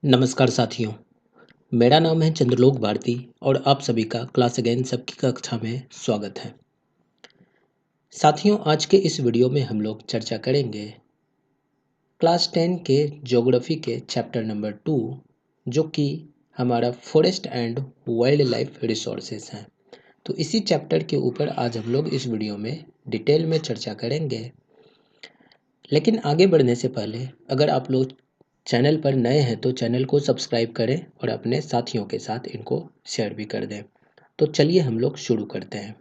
नमस्कार साथियों, मेरा नाम है चंद्रलोक भारती और आप सभी का क्लास अगेन सबकी कक्षा में स्वागत है। साथियों, आज के इस वीडियो में हम लोग चर्चा करेंगे क्लास 10 के ज्योग्राफी के चैप्टर नंबर 2, जो कि हमारा forest and wild life resources हैं। तो इसी चैप्टर के ऊपर आज हम लोग इस वीडियो में डिटेल में चर्चा करेंगे। लेकिन आगे बढ़ने से पहले अगर आप लोग चैनल पर नए हैं तो चैनल को सब्सक्राइब करें और अपने साथियों के साथ इनको शेयर भी कर दें। तो चलिए हम लोग शुरू करते हैं।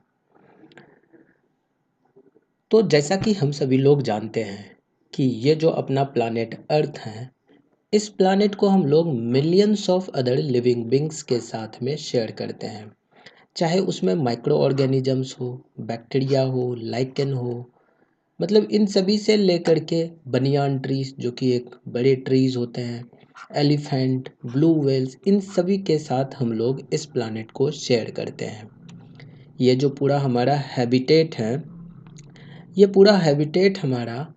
तो जैसा कि हम सभी लोग जानते हैं कि ये जो अपना प्लानेट अर्थ है, इस प्लानेट को हम लोग millions of other living beings के साथ में शेयर करते हैं। चाहे उसमें माइक्रो ऑर्गेनिजम्स हो, बैक्टीरिया हो, लाइकेन हो, मतलब इन सभी से लेकर के बनियान ट्रीज जो कि एक बड़े ट्रीज होते हैं, एलिफेंट, ब्लू व्हेल्स, इन सभी के साथ हम लोग इस प्लानेट को शेयर करते हैं। ये जो पूरा हमारा हैबिटेट है, ये पूरा हैबिटेट हमारा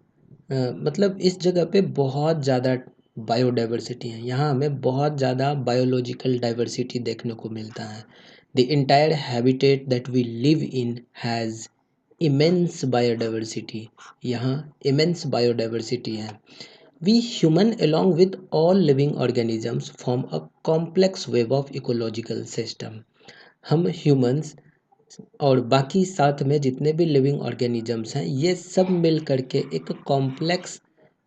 मतलब इस जगह पे बहुत ज़्यादा बायोडाइवर्सिटी है। यहाँ हमें बहुत ज़्यादा बायोलॉजिकल डाइवर्सिटी देखने को मिलता है। The entire habitat that we live in has immense biodiversity. यहाँ इमेंस बायोडाइवर्सिटी है। We human along with all living organisms form a complex web of ecological system। हम ह्यूमंस और बाकी साथ में जितने भी लिविंग ऑर्गेनिजम्स हैं, ये सब मिल करके एक complex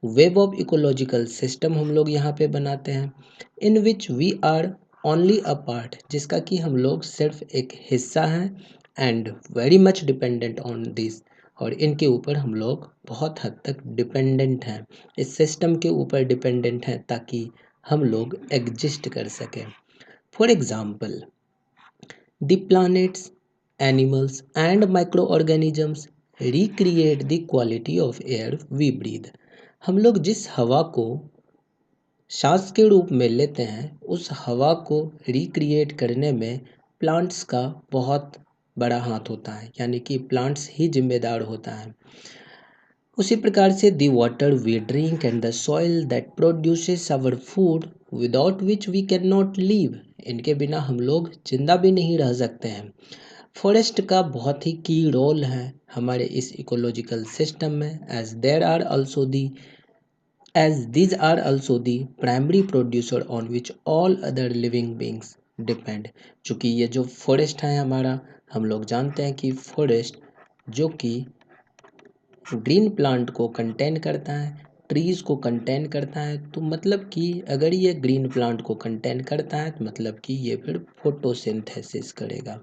web of ecological system हम लोग यहाँ पे बनाते हैं, in which we are only a part, जिसका कि हम लोग सिर्फ एक हिस्सा हैं, and very much dependent on this. और इनके ऊपर हम लोग बहुत हद तक डिपेंडेंट हैं, इस सिस्टम के ऊपर डिपेंडेंट हैं ताकि हम लोग एग्जिस्ट कर सकें। For example, the planets, animals, and microorganisms recreate the quality of air we breathe। हम लोग जिस हवा को सांस के रूप में लेते हैं, उस हवा को रिक्रिएट करने में प्लांट्स का बहुत बड़ा हाथ होता है, यानी कि प्लांट्स ही जिम्मेदार होता है। उसी प्रकार से the water we drink and the soil that produces our food without which we can not live, इनके बिना हम लोग जिंदा भी नहीं रह सकते हैं। फॉरेस्ट का बहुत ही की रोल है हमारे इस इकोलॉजिकल सिस्टम में, as these are also the primary producer on which all other living beings depend। चूँकि ये जो फॉरेस्ट है हमारा, हम लोग जानते हैं कि फॉरेस्ट जो कि ग्रीन प्लांट को कंटेन करता है, ट्रीज को कंटेन करता है, तो मतलब कि अगर ये ग्रीन प्लांट को कंटेन करता है तो मतलब कि ये फिर फोटोसिंथेसिस करेगा।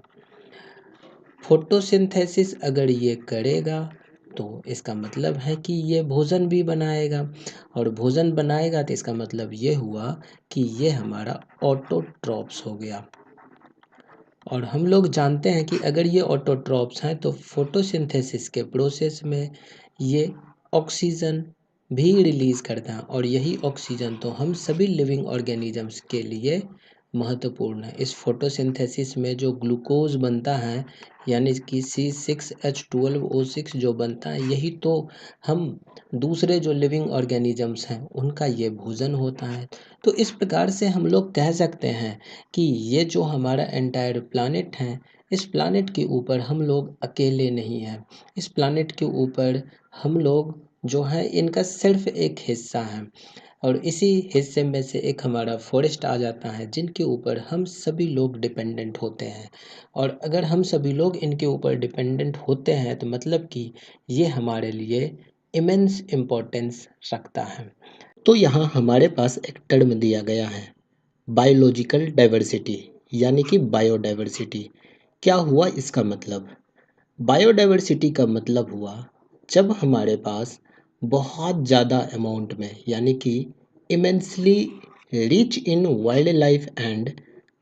फोटोसिंथेसिस अगर ये करेगा तो इसका मतलब है कि ये भोजन भी बनाएगा, और भोजन बनाएगा तो इसका मतलब ये हुआ कि ये हमारा ऑटोट्रॉप्स हो गया। और हम लोग जानते हैं कि अगर ये ऑटोट्रॉप्स हैं तो फोटोसिंथेसिस के प्रोसेस में ये ऑक्सीजन भी रिलीज करता है, और यही ऑक्सीजन तो हम सभी लिविंग ऑर्गेनिजम्स के लिए महत्वपूर्ण है। इस फोटोसिंथेसिस में जो ग्लूकोज बनता है, यानी कि C6H12O6 जो बनता है, यही तो हम दूसरे जो लिविंग ऑर्गेनिजम्स हैं उनका ये भोजन होता है। तो इस प्रकार से हम लोग कह सकते हैं कि ये जो हमारा एंटायर प्लानेट है, इस प्लानेट के ऊपर हम लोग अकेले नहीं हैं। इस प्लानेट के ऊपर हम लोग जो है इनका सिर्फ एक हिस्सा है, और इसी हिस्से में से एक हमारा फॉरेस्ट आ जाता है जिनके ऊपर हम सभी लोग डिपेंडेंट होते हैं। और अगर हम सभी लोग इनके ऊपर डिपेंडेंट होते हैं तो मतलब कि ये हमारे लिए इमेंस इम्पोर्टेंस रखता है। तो यहाँ हमारे पास एक टर्म दिया गया है, बायोलॉजिकल डाइवर्सिटी, यानी कि बायोडाइवर्सिटी। क्या हुआ इसका मतलब? बायोडाइवर्सिटी का मतलब हुआ जब हमारे पास बहुत ज़्यादा अमाउंट में, यानी कि immensely rich in wild life and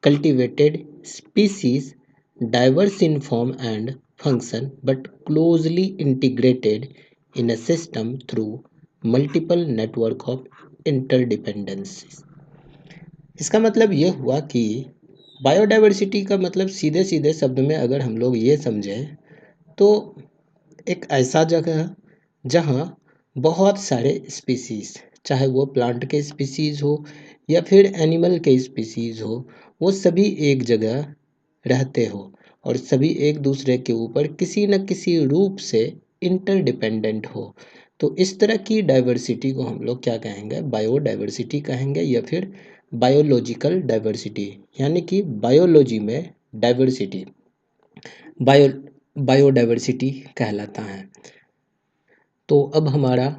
cultivated species, diverse in form and function but closely integrated in a system through multiple network of interdependencies. इसका मतलब ये हुआ कि बायोडाइवर्सिटी का मतलब सीधे सीधे शब्द में अगर हम लोग ये समझें तो एक ऐसा जगह जहाँ बहुत सारे स्पीसीज, चाहे वो प्लांट के स्पीसीज़ हो या फिर एनिमल के स्पीसीज़ हो, वो सभी एक जगह रहते हो और सभी एक दूसरे के ऊपर किसी न किसी रूप से इंटरडिपेंडेंट हो। तो इस तरह की डाइवर्सिटी को हम लोग क्या कहेंगे? बायोडाइवर्सिटी कहेंगे या फिर बायोलॉजिकल डाइवर्सिटी, यानी कि बायोलॉजी में डाइवर्सिटी बायो बायोडाइवर्सिटी कहलाता है। तो अब हमारा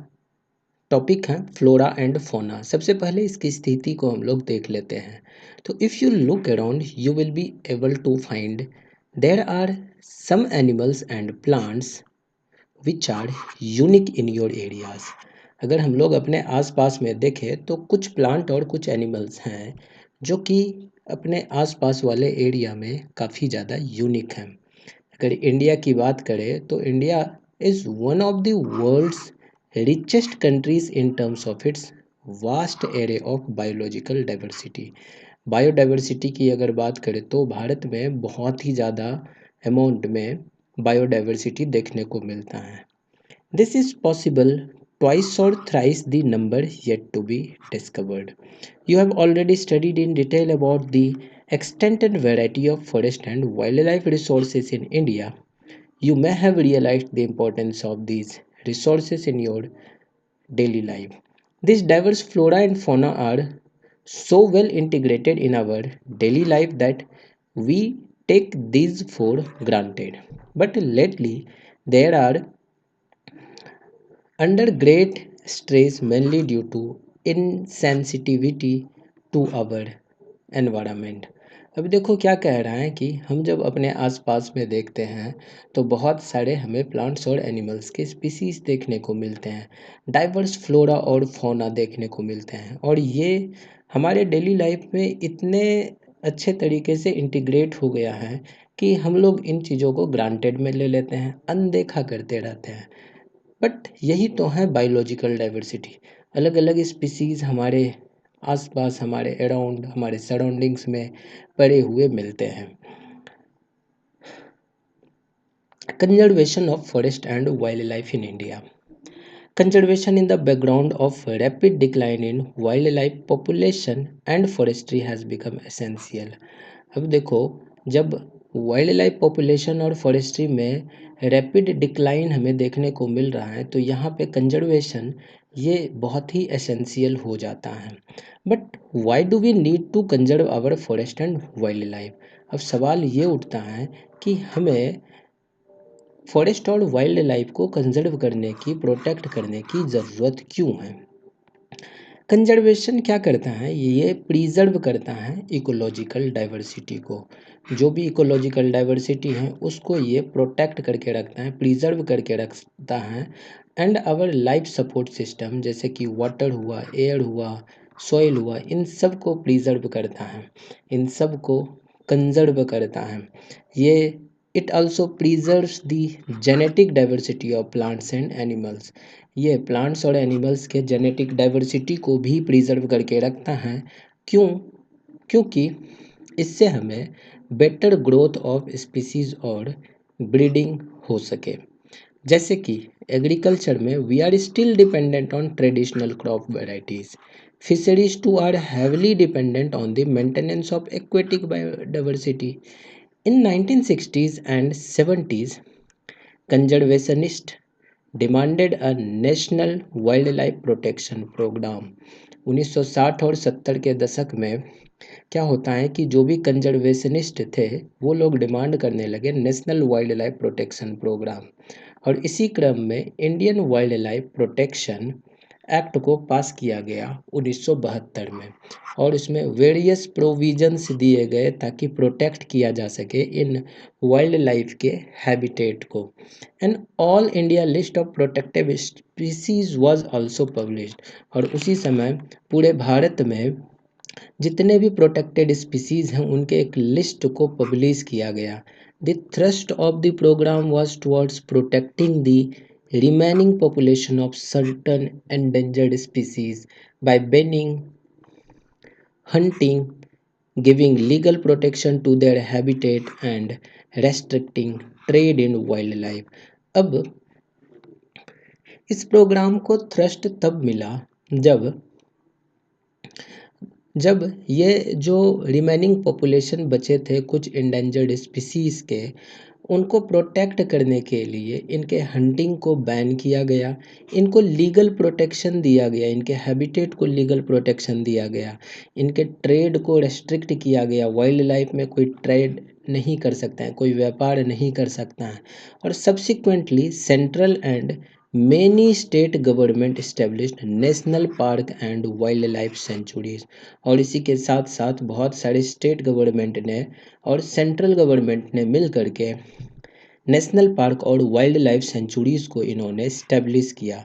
टॉपिक है फ्लोरा एंड फौना। सबसे पहले इसकी स्थिति को हम लोग देख लेते हैं। तो if you look around you will be able to find there are some animals and plants which are unique in your areas. अगर हम लोग अपने आसपास में देखें तो कुछ प्लांट और कुछ एनिमल्स हैं जो कि अपने आसपास वाले एरिया में काफ़ी ज़्यादा यूनिक हैं। अगर इंडिया की बात करें तो India is one of the world's richest countries in terms of its vast array of biological diversity। Biodiversity की अगर बात करें तो भारत में बहुत ही ज़्यादा अमाउंट में बायोडाइवर्सिटी देखने को मिलता है। This is possible twice or thrice the number yet to be discovered। You have already studied in detail about the extent and variety of forest and wildlife resources in India. You may have realized the importance of these resources in your daily life. These diverse flora and fauna are so well integrated in our daily life that we take these for granted. But lately, there are under great stress mainly due to insensitivity to our environment. अब देखो क्या कह रहा है कि हम जब अपने आसपास में देखते हैं तो बहुत सारे हमें प्लांट्स और एनिमल्स के स्पीसीज देखने को मिलते हैं, डाइवर्स फ्लोरा और फौना देखने को मिलते हैं, और ये हमारे डेली लाइफ में इतने अच्छे तरीके से इंटीग्रेट हो गया है कि हम लोग इन चीज़ों को ग्रांटेड में ले लेते हैं, अनदेखा करते रहते हैं। बट यही तो है बायोलॉजिकल डाइवर्सिटी। अलग अलग स्पीसीज़ हमारे आसपास, हमारे अराउंड, हमारे सराउंडिंग्स में पड़े हुए मिलते हैं। Conservation of forest and wild life in India. Conservation in the background of rapid decline in wild life population and forestry has become essential. अब देखो, जब वाइल्ड लाइफ पॉपुलेशन और फॉरेस्ट्री में रैपिड डिक्लाइन हमें देखने को मिल रहा है तो यहाँ पे कंजर्वेशन ये बहुत ही एसेंशियल हो जाता है। But why do we need to conserve our forest and wild life? अब सवाल ये उठता है कि हमें फॉरेस्ट और वाइल्ड लाइफ को कंजर्व करने की, प्रोटेक्ट करने की ज़रूरत क्यों है? कंजर्वेशन क्या करता है? ये प्रिजर्व करता है इकोलॉजिकल डाइवर्सिटी को। जो भी इकोलॉजिकल डाइवर्सिटी है उसको ये प्रोटेक्ट करके रखता है, प्रिजर्व करके रखता है। And our life support system, जैसे कि वाटर हुआ, एयर हुआ, सॉइल हुआ, इन सब को प्रिजर्व करता है, इन सब को कंजर्व करता है ये। It also preserves the genetic diversity of plants and animals. ये प्लांट्स और एनिमल्स के जेनेटिक डाइवर्सिटी को भी प्रिजर्व करके रखता है। क्यों? क्योंकि इससे हमें बेटर ग्रोथ ऑफ स्पीसीज और ब्रीडिंग हो सके। जैसे कि एग्रीकल्चर में we are still dependent on traditional crop varieties. Fisheries too are heavily dependent on the maintenance of aquatic biodiversity. In 1960s and 70s, conservationists demanded a national wildlife protection program। 1960 और 70 के दशक में क्या होता है कि जो भी कंजर्वेशनिस्ट थे वो लोग डिमांड करने लगे national wild life protection program. और इसी क्रम में Indian wild life protection act को पास किया गया 1972 में, और उसमें वेरियस प्रोविजंस दिए गए ताकि प्रोटेक्ट किया जा सके इन वाइल्ड लाइफ के हैबिटेट को। An all India list of protective species was also published. और उसी समय पूरे भारत में जितने भी प्रोटेक्टेड स्पीसीज हैं उनके एक लिस्ट को पब्लिश किया गया। The thrust of the program was towards protecting the remaining population of certain endangered species by banning hunting, giving legal protection to their habitat and restricting trade in wildlife। अब इस programme को thrust तब मिला जब जब ये जो remaining population बचे थे कुछ इंडेंजर्ड स्पीसीज़ के, उनको प्रोटेक्ट करने के लिए इनके हंटिंग को बैन किया गया, इनको लीगल प्रोटेक्शन दिया गया, इनके हैबिटेट को लीगल प्रोटेक्शन दिया गया, इनके ट्रेड को रेस्ट्रिक्ट किया गया। वाइल्ड लाइफ में कोई ट्रेड नहीं कर सकता है, कोई व्यापार नहीं कर सकता है। और subsequently central and many state government established national park and wild life sanctuaries. और इसी के साथ साथ बहुत सारे स्टेट गवर्नमेंट ने और सेंट्रल गवर्नमेंट ने मिल करके नेशनल पार्क और वाइल्ड लाइफ सेंचुरीज को इन्होंने स्टैब्लिश किया।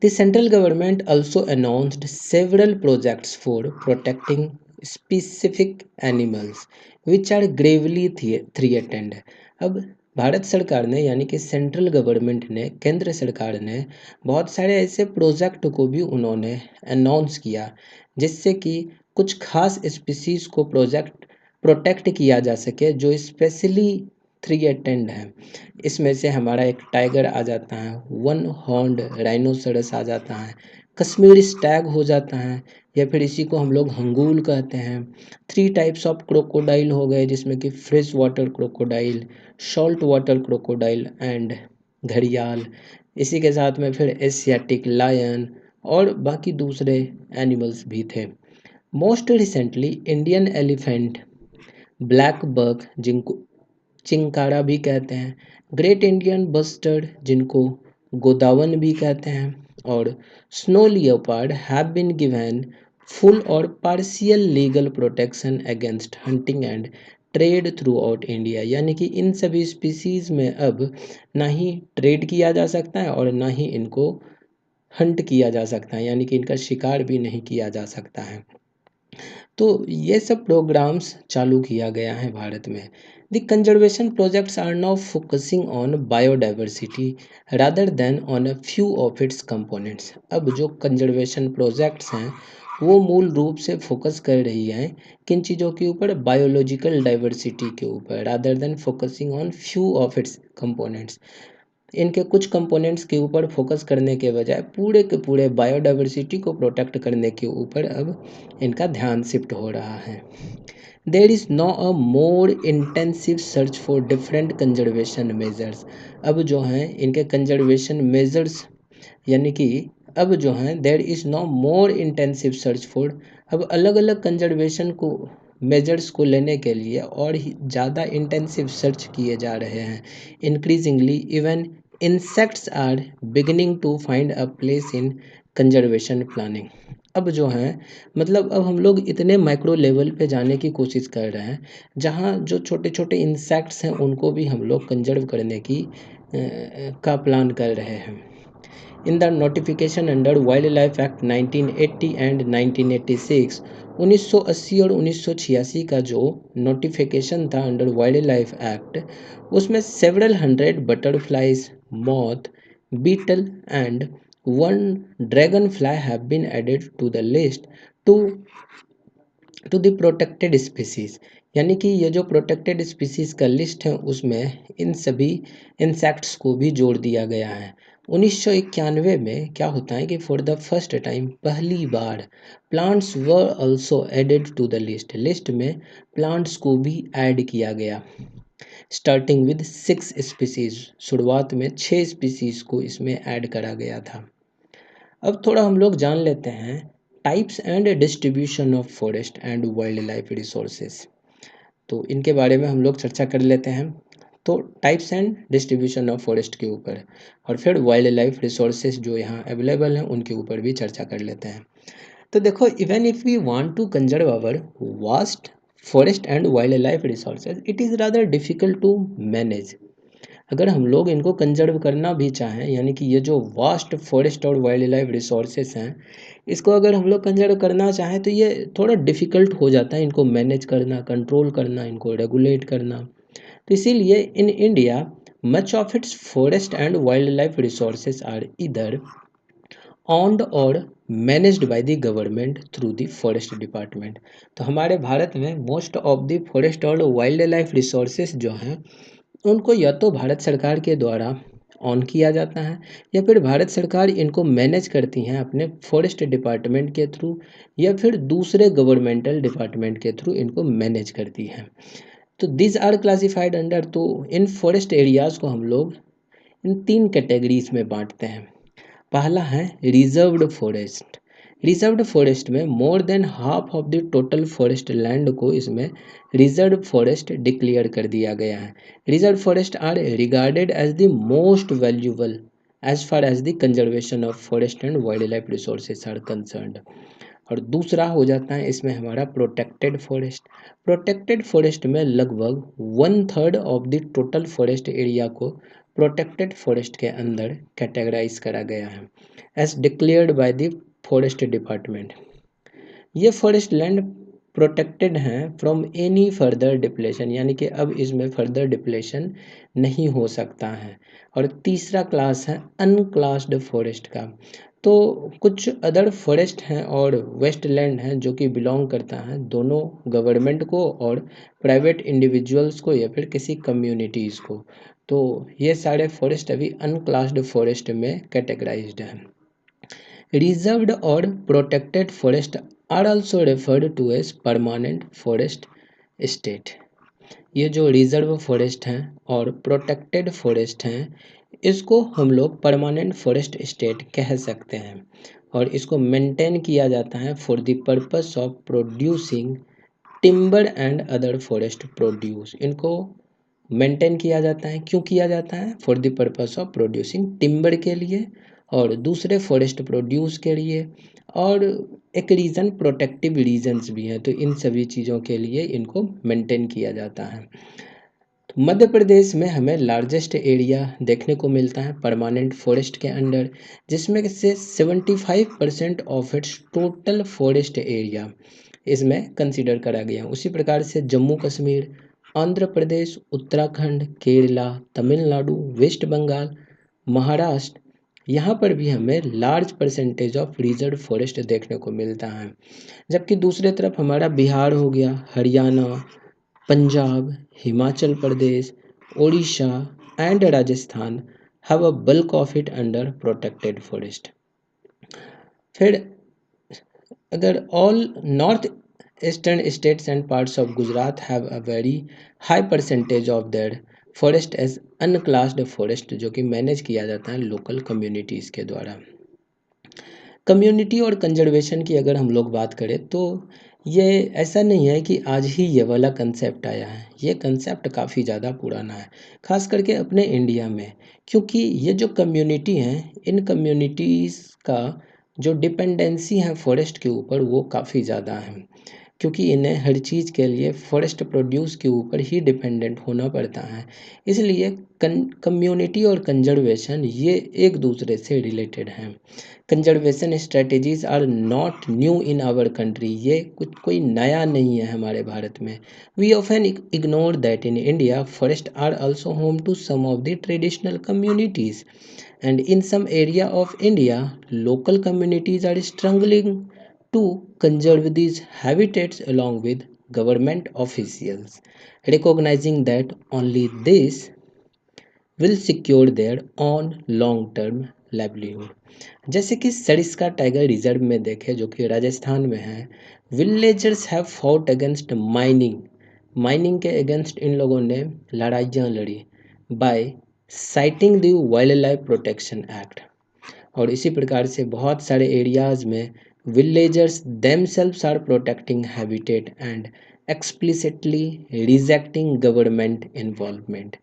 The central government also announced several projects for protecting specific animals which are gravely threatened. अब भारत सरकार ने यानी कि सेंट्रल गवर्नमेंट ने, केंद्र सरकार ने बहुत सारे ऐसे प्रोजेक्ट को भी उन्होंने अनाउंस किया जिससे कि कुछ खास स्पीसीज को प्रोटेक्ट किया जा सके जो स्पेशली थ्रेटेंड है। इसमें से हमारा एक टाइगर आ जाता है, वन हॉर्न्ड राइनोसरस आ जाता है, कश्मीरी स्टैग हो जाता है, या फिर इसी को हम लोग हंगूल कहते हैं। थ्री टाइप्स ऑफ क्रोकोडाइल हो गए जिसमें कि fresh water crocodile, salt water crocodile and घड़ियाल। इसी के साथ में फिर एशियाटिक लायन और बाकी दूसरे एनिमल्स भी थे। Most recently Indian elephant, black buck जिनको चिंकारा भी कहते हैं, ग्रेट इंडियन बस्टर्ड जिनको गोदावन भी कहते हैं, और snow leopard have been given full और partial legal protection against hunting and trade throughout India. यानी कि इन सभी स्पीसीज में अब ना ही ट्रेड किया जा सकता है और ना ही इनको हंट किया जा सकता है, यानी कि इनका शिकार भी नहीं किया जा सकता है। तो ये सब प्रोग्राम्स चालू किया गया है भारत में। The conservation projects are now focusing on biodiversity rather than on a few of its components. अब जो कंजर्वेशन प्रोजेक्ट्स हैं वो मूल रूप से फोकस कर रही हैं किन चीज़ों के ऊपर, बायोलॉजिकल डाइवर्सिटी के ऊपर, rather than focusing on few of its components. इनके कुछ कंपोनेंट्स के ऊपर फोकस करने के बजाय पूरे के पूरे बायोडाइवर्सिटी को प्रोटेक्ट करने के ऊपर अब इनका ध्यान शिफ्ट हो रहा है। There is no a more intensive search for different conservation measures. अब जो हैं इनके कंजर्वेशन मेजर्स यानी कि अब जो हैं there is no more intensive search for, अब अलग अलग कंजर्वेशन को मेजर्स को लेने के लिए और ही ज़्यादा इंटेंसिव सर्च किए जा रहे हैं। Increasingly even insects are beginning to find a place in conservation planning. अब जो हैं मतलब अब हम लोग इतने माइक्रो लेवल पे जाने की कोशिश कर रहे हैं जहाँ जो छोटे छोटे इंसेक्ट्स हैं उनको भी हम लोग कंजर्व करने की का प्लान कर रहे हैं। In the notification under wildlife act 1980 and 1986, 1980 और 1986 का जो नोटिफिकेशन था अंडर वाइल्ड लाइफ एक्ट, उसमें several hundred butterflies, moth, beetle and one dragonfly have been added to the list to the protected species. यानी कि ये जो protected species का लिस्ट है उसमें इन सभी इंसेक्ट्स को भी जोड़ दिया गया है। 1991 में क्या होता है कि फॉर द फर्स्ट टाइम, पहली बार, plants were also added to the list. List में प्लांट्स को भी ऐड किया गया, स्टार्टिंग विद 6 स्पीसीज। शुरुआत में 6 स्पीसीज को इसमें ऐड करा गया था। अब थोड़ा हम लोग जान लेते हैं types and distribution of forest and wild life resources. तो इनके बारे में हम लोग चर्चा कर लेते हैं। तो types and distribution of forest के ऊपर और फिर वाइल्ड लाइफ रिसोर्सेज जो यहाँ अवेलेबल हैं उनके ऊपर भी चर्चा कर लेते हैं। तो देखो, even if we want to conserve our vast forest and wild life resources, it is rather difficult to manage. अगर हम लोग इनको कंजर्व करना भी चाहें, यानी कि ये जो वास्ट फॉरेस्ट और वाइल्ड लाइफ रिसोर्सेस हैं, इसको अगर हम लोग कंजर्व करना चाहें तो ये थोड़ा डिफ़िकल्ट हो जाता है इनको मैनेज करना, कंट्रोल करना, इनको रेगुलेट करना। तो इसीलिए in India much of its forest and wild life resources are either owned और managed by the government through the forest department. तो हमारे भारत में मोस्ट ऑफ द फॉरेस्ट और वाइल्ड लाइफ रिसोर्सेज जो हैं उनको या तो भारत सरकार के द्वारा ऑन किया जाता है, या फिर भारत सरकार इनको मैनेज करती हैं अपने फॉरेस्ट डिपार्टमेंट के थ्रू, या फिर दूसरे गवर्नमेंटल डिपार्टमेंट के थ्रू इनको मैनेज करती हैं। तो दिस आर क्लासिफाइड अंडर, तो इन फॉरेस्ट एरियाज़ को हम लोग इन 3 कैटेगरीज में बांटते हैं। पहला है रिजर्व्ड फॉरेस्ट। रिजर्व्ड फॉरेस्ट में more than half of the total forest land को इसमें रिजर्व फॉरेस्ट डिक्लेयर कर दिया गया है। Reserve forest are regarded as the most valuable as far as the conservation of forest and wild life resources are concerned. और दूसरा हो जाता है इसमें हमारा प्रोटेक्टेड फॉरेस्ट। प्रोटेक्टेड फॉरेस्ट में लगभग 1/3 of the total forest area को प्रोटेक्टेड फॉरेस्ट के अंदर कैटेगराइज करा गया है as declared by the forest department. ये फॉरेस्ट लैंड प्रोटेक्टेड हैं फ्रॉम एनी फर्दर डिप्लेशन, यानी कि अब इसमें फर्दर डिप्लेशन नहीं हो सकता है। और तीसरा क्लास है अनक्लास्ड फॉरेस्ट का। तो कुछ अदर फॉरेस्ट हैं और वेस्ट लैंड हैं जो कि बिलोंग करता है दोनों गवर्नमेंट को और प्राइवेट इंडिविजुअल्स को या फिर किसी कम्युनिटीज़ को। तो ये सारे फॉरेस्ट अभी अनक्लास्ड फॉरेस्ट में कैटेगराइज्ड हैं। रिजर्व्ड और protected forest are also referred to as permanent forest state. ये जो रिजर्व फॉरेस्ट हैं और प्रोटेक्टेड फॉरेस्ट हैं, इसको हम लोग परमानेंट फॉरेस्ट स्टेट कह सकते हैं। और इसको मेंटेन किया जाता है for the purpose of producing timber and other forest produce. इनको मेंटेन किया जाता है, क्यों किया जाता है? For the purpose of producing timber के लिए और दूसरे फॉरेस्ट प्रोड्यूस के लिए, और एक रीज़न प्रोटेक्टिव रीजन्स भी हैं। तो इन सभी चीज़ों के लिए इनको मेंटेन किया जाता है। तो मध्य प्रदेश में हमें लार्जेस्ट एरिया देखने को मिलता है परमानेंट फॉरेस्ट के अंडर, जिसमें से 75% of its total forest area इसमें कंसीडर करा गया। उसी प्रकार से जम्मू कश्मीर, आंध्र प्रदेश, उत्तराखंड, केरला, तमिलनाडु, वेस्ट बंगाल, महाराष्ट्र, यहाँ पर भी हमें large percentage of reserve forest देखने को मिलता है। जबकि दूसरे तरफ हमारा बिहार हो गया, Haryana, Punjab, Himachal Pradesh, Odisha and Rajasthan have a bulk of it under protected forest. फिर अगर all north eastern states and parts of Gujarat have a very high percentage of their forest as unclassed forest, जो कि मैनेज किया जाता है लोकल कम्युनिटीज़ के द्वारा। कम्युनिटी और कंजर्वेशन की अगर हम लोग बात करें तो ये ऐसा नहीं है कि आज ही ये वाला कंसेप्ट आया है। ये कंसेप्ट काफ़ी ज़्यादा पुराना है, खास करके अपने इंडिया में, क्योंकि ये जो कम्युनिटी हैं, इन कम्युनिटीज़ का जो डिपेंडेंसी है फॉरेस्ट के ऊपर वो काफ़ी ज़्यादा है, क्योंकि इन्हें हर चीज़ के लिए फॉरेस्ट प्रोड्यूस के ऊपर ही डिपेंडेंट होना पड़ता है। इसलिए कम्युनिटी और कंजर्वेशन ये एक दूसरे से रिलेटेड हैं। Conservation strategies are not new in our country, ये कुछ कोई नया नहीं है हमारे भारत में। We often ignore that in India forest are also home to some of the traditional communities, and in some area of India, local communities are struggling to conserve these habitats along with government officials, recognizing that only this will secure their own long term livelihood। जैसे कि Sariska tiger reserve में देखें, जो कि राजस्थान में है, villagers have fought against mining. Mining के against इन लोगों ने लड़ाइयाँ लड़ी by citing the wild life protection act. और इसी प्रकार से बहुत सारे एरियाज़ में villagers themselves are protecting habitat and explicitly rejecting government involvement.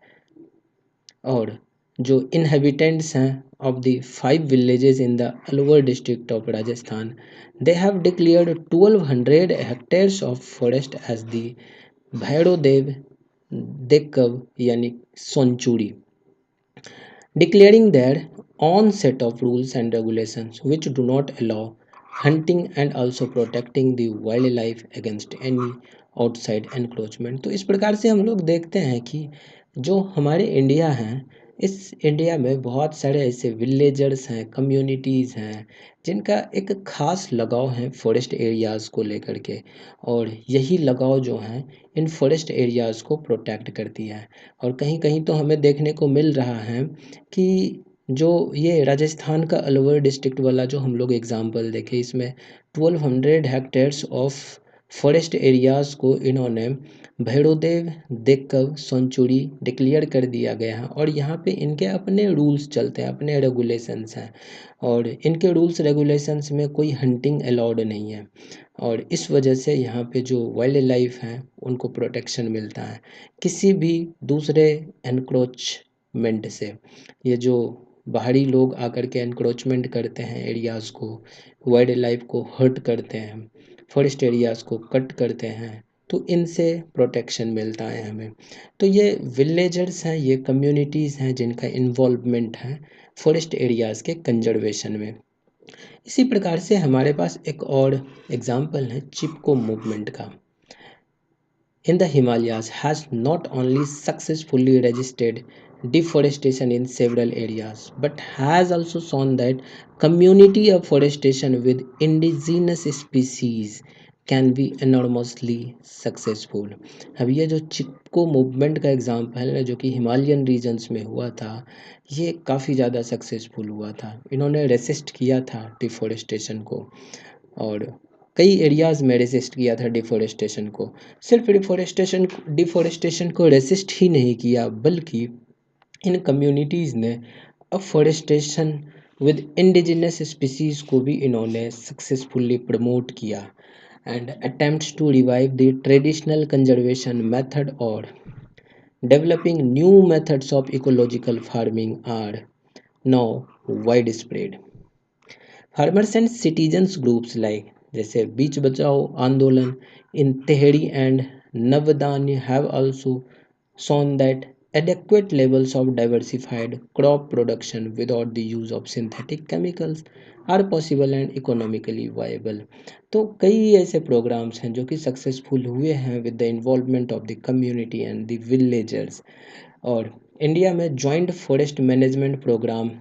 और जो इनहेबिटेंट्स हैं of the 5 villages in the Alwar district of Rajasthan, they have declared 1200 hectares of forest as the Bhairodev Dakav यानी Sonchuri, declaring their own set of rules and regulations which do not allow hunting and also protecting the wildlife against any outside encroachment। तो इस प्रकार से हम लोग देखते हैं कि जो हमारे इंडिया हैं, इस इंडिया में बहुत सारे ऐसे विलेजर्स हैं, कम्युनिटीज़ हैं, जिनका एक ख़ास लगाव है फॉरेस्ट एरियाज़ को लेकर के, और यही लगाव जो है इन फॉरेस्ट एरियाज़ को प्रोटेक्ट करती है। और कहीं-कहीं तो हमें देखने को मिल रहा है कि जो ये राजस्थान का अलवर डिस्ट्रिक्ट वाला जो हम लोग एग्ज़ाम्पल देखें, इसमें 1200 हेक्टेयर्स ऑफ फॉरेस्ट एरियाज़ को इन्होंने भैरोदेव देवकव सेंचुरी डिक्लेयर कर दिया गया है, और यहाँ पे इनके अपने रूल्स चलते हैं, अपने रेगुलेशंस हैं, और इनके रूल्स रेगुलेशंस में कोई हंटिंग अलाउड नहीं है, और इस वजह से यहाँ पे जो वाइल्ड लाइफ हैं उनको प्रोटेक्शन मिलता है किसी भी दूसरे एनक्रोचमेंट से। ये जो बाहरी लोग आकर के एनक्रोचमेंट करते हैं एरियाज़ को, वाइल्ड लाइफ को हर्ट करते हैं, फॉरेस्ट एरियाज़ को कट करते हैं, तो इनसे प्रोटेक्शन मिलता है हमें। तो ये विलेजर्स हैं, ये कम्युनिटीज़ हैं जिनका इन्वॉल्वमेंट है फॉरेस्ट एरियाज़ के कंजर्वेशन में। इसी प्रकार से हमारे पास एक और एग्जाम्पल है चिपको मूवमेंट का। In the Himalayas has not only successfully registered deforestation in several areas but has also shown that community afforestation with indigenous species can be enormously successful. अब ये जो चिपको मूवमेंट का एग्जाम्पल है जो कि हिमालयन रीजन्स में हुआ था, ये काफ़ी ज़्यादा सक्सेसफुल हुआ था। इन्होंने रेसिस्ट किया था डिफॉरेस्टेशन को, और कई एरियाज़ में रेसिस्ट किया था डिफॉरेस्टेशन को। सिर्फ डिफॉरेस्टेशन को रेसिस्ट ही नहीं किया, बल्कि इन कम्युनिटीज़ ने अफॉरेस्टेशन विद इंडिजिनस स्पीसीज़ को भी इन्होंने सक्सेसफुली प्रमोट किया, and attempts to revive the traditional conservation method और developing new methods of ecological farming are now wide spread. Farmers and citizens groups like जैसे Beej Bachao Andolan in Tehri and Navdanya have also shown that adequate levels of diversified crop production without the use of synthetic chemicals are possible and economically viable। तो कई ऐसे programmes हैं जो कि successful हुए हैं with the involvement of the community and the villagers. और India में joint forest management program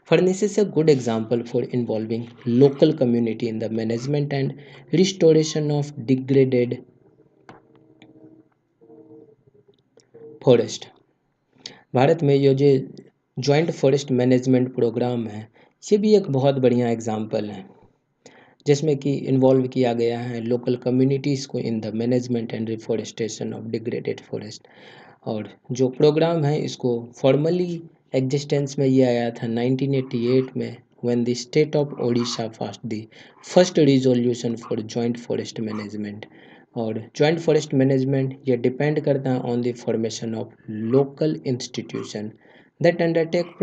furnishes a good example for involving local community in the management and restoration of degraded forest। Bharat में ये जो joint forest management programme है, ये भी एक बहुत बढ़िया एग्जाम्पल है जिसमें कि इन्वॉल्व किया गया है लोकल कम्युनिटीज़ को in the management and reforestation of degraded forest. और जो प्रोग्राम है इसको फॉर्मली एग्जिस्टेंस में ये आया था 1988 में, when the state of Odisha passed the first resolution for joint forest management. और जॉइंट फॉरेस्ट मैनेजमेंट ये डिपेंड करता है on the formation of local institution that undertake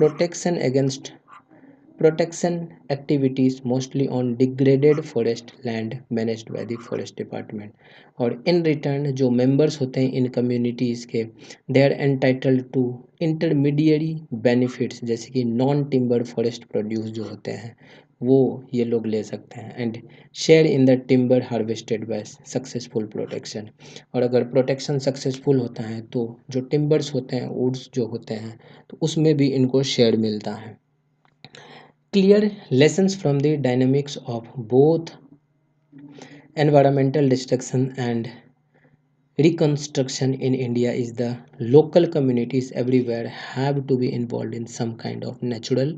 protection activities mostly on degraded forest land managed by the forest department। और in return जो members होते हैं इन communities के, they are entitled to intermediary benefits, जैसे कि नॉन टिम्बर फॉरेस्ट प्रोड्यूस जो होते हैं वो ये लोग ले सकते हैं, and share in the timber harvested by successful protection. और अगर प्रोटेक्शन सक्सेसफुल होता है तो जो टिम्बर्स होते हैं, वुड्स जो होते हैं, तो उसमें भी इनको शेयर मिलता है। Clear lessons from the dynamics of both environmental destruction and reconstruction in India is the local communities everywhere have to be involved in some kind of natural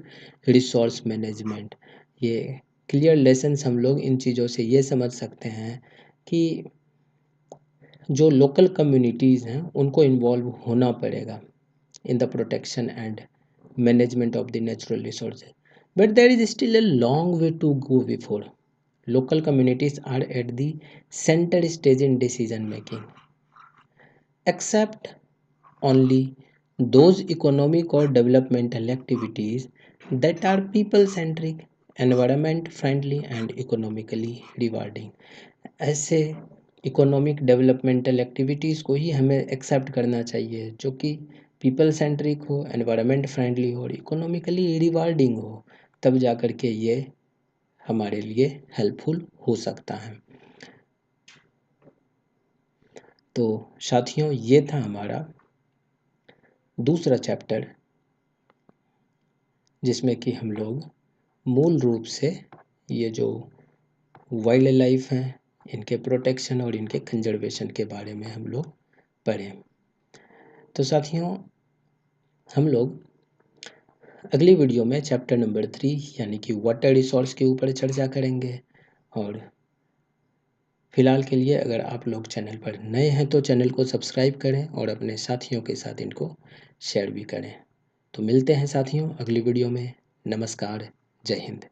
resource management। ये क्लियर लेसन्स हम लोग इन चीज़ों से ये समझ सकते हैं कि जो लोकल कम्युनिटीज़ हैं उनको इन्वॉल्व होना पड़ेगा in the protection and management of the natural resources, but there is still a long way to go before local communities are at the center stage in decision making, except only those economic or developmental activities that are people centric, environment friendly and economically rewarding। ऐसे economic developmental activities को ही हमें accept करना चाहिए जो कि people centric हो, environment friendly हो और इकोनॉमिकली रिवार्डिंग हो, तब जा कर के ये हमारे लिए हेल्पफुल हो सकता है। तो साथियों, ये था हमारा दूसरा चैप्टर जिसमें कि हम लोग मूल रूप से ये जो वाइल्ड लाइफ हैं इनके प्रोटेक्शन और इनके कंजर्वेशन के बारे में हम लोग पढ़ें। तो साथियों, हम लोग अगली वीडियो में चैप्टर नंबर 3 यानी कि वाटर रिसोर्स के ऊपर चर्चा करेंगे। और फिलहाल के लिए अगर आप लोग चैनल पर नए हैं तो चैनल को सब्सक्राइब करें और अपने साथियों के साथ इनको शेयर भी करें। तो मिलते हैं साथियों अगली वीडियो में। नमस्कार, जय हिंद।